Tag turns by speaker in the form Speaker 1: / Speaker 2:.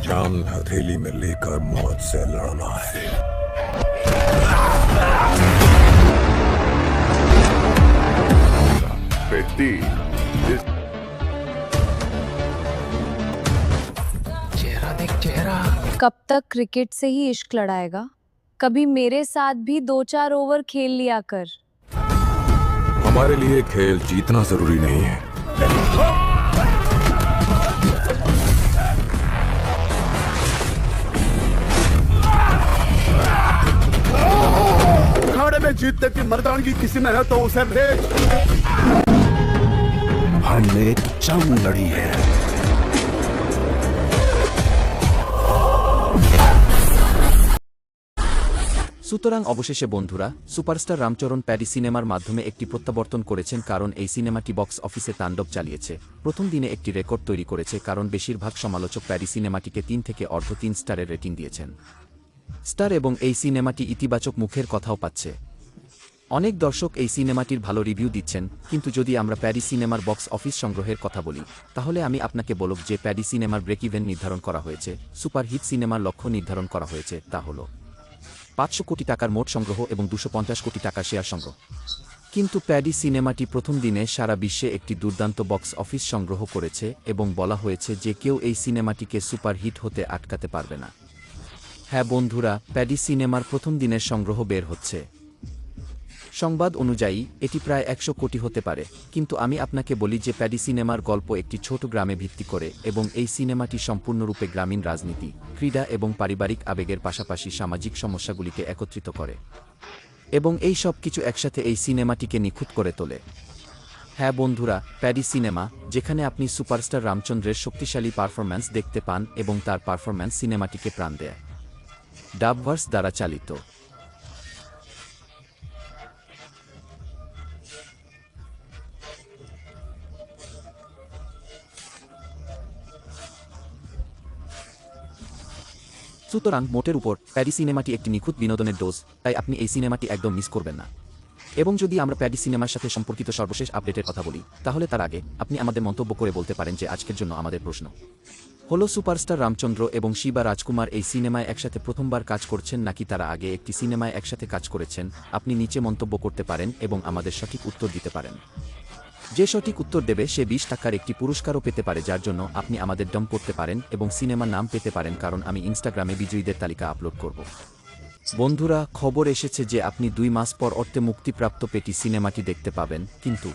Speaker 1: जान हथेली में लेकर मौत से लड़ना है।
Speaker 2: बेटी
Speaker 3: चेहरा देख चेहरा।
Speaker 4: कब तक क्रिकेट से ही इश्क लड़ाएगा? कभी मेरे साथ भी 2-4 ओवर खेल लिया कर।
Speaker 1: हमारे लिए खेल जीतना जरूरी नहीं है।
Speaker 2: अखाड़े में जीतने की मर्दानगी किसी में है तो उसे भेज। हमने जंग लड़ी है।
Speaker 3: সুতরাং অবশেষে বন্ধুরা, সুপারস্টার রামচরণ প্যাডি সিনেমার মাধ্যমে একটি প্রত্যাবর্তন করেছেন, কারণ এই সিনেমাটি বক্স অফিসে তাণ্ডব চালিয়েছে। প্রথম দিনে একটি রেকর্ড তৈরি করেছে, কারণ বেশিরভাগ সমালোচক প্যাডি সিনেমাটিকে 3 থেকে অর্ধ 3 স্টারের রেটিং দিয়েছেন স্টার, এবং এই সিনেমাটি ইতিবাচক মুখের কথাও পাচ্ছে। অনেক দর্শক এই সিনেমাটির ভালো রিভিউ দিচ্ছেন, কিন্তু যদি আমরা প্যাডি সিনেমার বক্স অফিস সংগ্রহের কথা বলি, তাহলে আমি আপনাকে বলব যে প্যাডি সিনেমার ব্রেক ইভেন নির্ধারণ করা হয়েছে, সুপারহিট সিনেমার লক্ষ্য নির্ধারণ করা হয়েছে, তা হল 500 কোটি টাকার মোট সংগ্রহ এবং 250 কোটি টাকার শেয়ার সংগ্রহ। কিন্তু প্যাডি সিনেমাটি প্রথম দিনে সারা বিশ্বে একটি দুর্দান্ত বক্স অফিস সংগ্রহ করেছে, এবং বলা হয়েছে যে কেউ এই সিনেমাটিকে সুপারহিট হতে আটকাতে পারবে না। হ্যাঁ বন্ধুরা, প্যাডি সিনেমার প্রথম দিনের সংগ্রহ বের হচ্ছে। সংবাদ অনুযায়ী এটি প্রায় 100 কোটি হতে পারে, কিন্তু আমি আপনাকে বলি যে প্যাডি সিনেমার গল্প একটি ছোট গ্রামে ভিত্তি করে, এবং এই সিনেমাটি সম্পূর্ণরূপে গ্রামীণ রাজনীতি, ক্রীড়া এবং পারিবারিক আবেগের পাশাপাশি সামাজিক সমস্যাগুলিকে একত্রিত করে, এবং এই সব কিছু একসাথে এই সিনেমাটিকে নিখুঁত করে তোলে। হ্যাঁ বন্ধুরা, প্যাডি সিনেমা, যেখানে আপনি সুপারস্টার রামচন্দ্রের শক্তিশালী পারফরম্যান্স দেখতে পান, এবং তার পারফরম্যান্স সিনেমাটিকে প্রাণ দেয়। ডাবভার্স দ্বারা চালিত। সুতরাং মোটের উপর প্যাডি সিনেমাটি একটি নিখুঁত বিনোদনের ডোজ, তাই আপনি এই সিনেমাটি একদম মিস করবেন না। এবং যদি আমরা প্যাডি সিনেমার সাথে সম্পর্কিত সর্বশেষ আপডেটের কথা বলি, তাহলে তার আগে আপনি আমাদের মন্তব্য করে বলতে পারেন যে আজকের জন্য আমাদের প্রশ্ন হলো, সুপারস্টার রামচন্দ্র এবং শিবা রাজকুমার এই সিনেমায় একসাথে প্রথমবার কাজ করছেন, নাকি তারা আগে একটি সিনেমায় একসাথে কাজ করেছেন? আপনি নিচে মন্তব্য করতে পারেন এবং আমাদের সঠিক উত্তর দিতে পারেন। যে সঠিক উত্তর দেবে সে 20 টাকার একটি পুরস্কারও পেতে পারে, যার জন্য আপনি আমাদের ডম করতে পারেন এবং সিনেমার নাম পেতে পারেন, কারণ আমি ইনস্টাগ্রামে বিজয়ীদের তালিকা আপলোড করব। বন্ধুরা, খবর এসেছে যে আপনি 2 মাস পর অর্থে মুক্তিপ্রাপ্ত পেটি সিনেমাটি দেখতে পাবেন, কিন্তু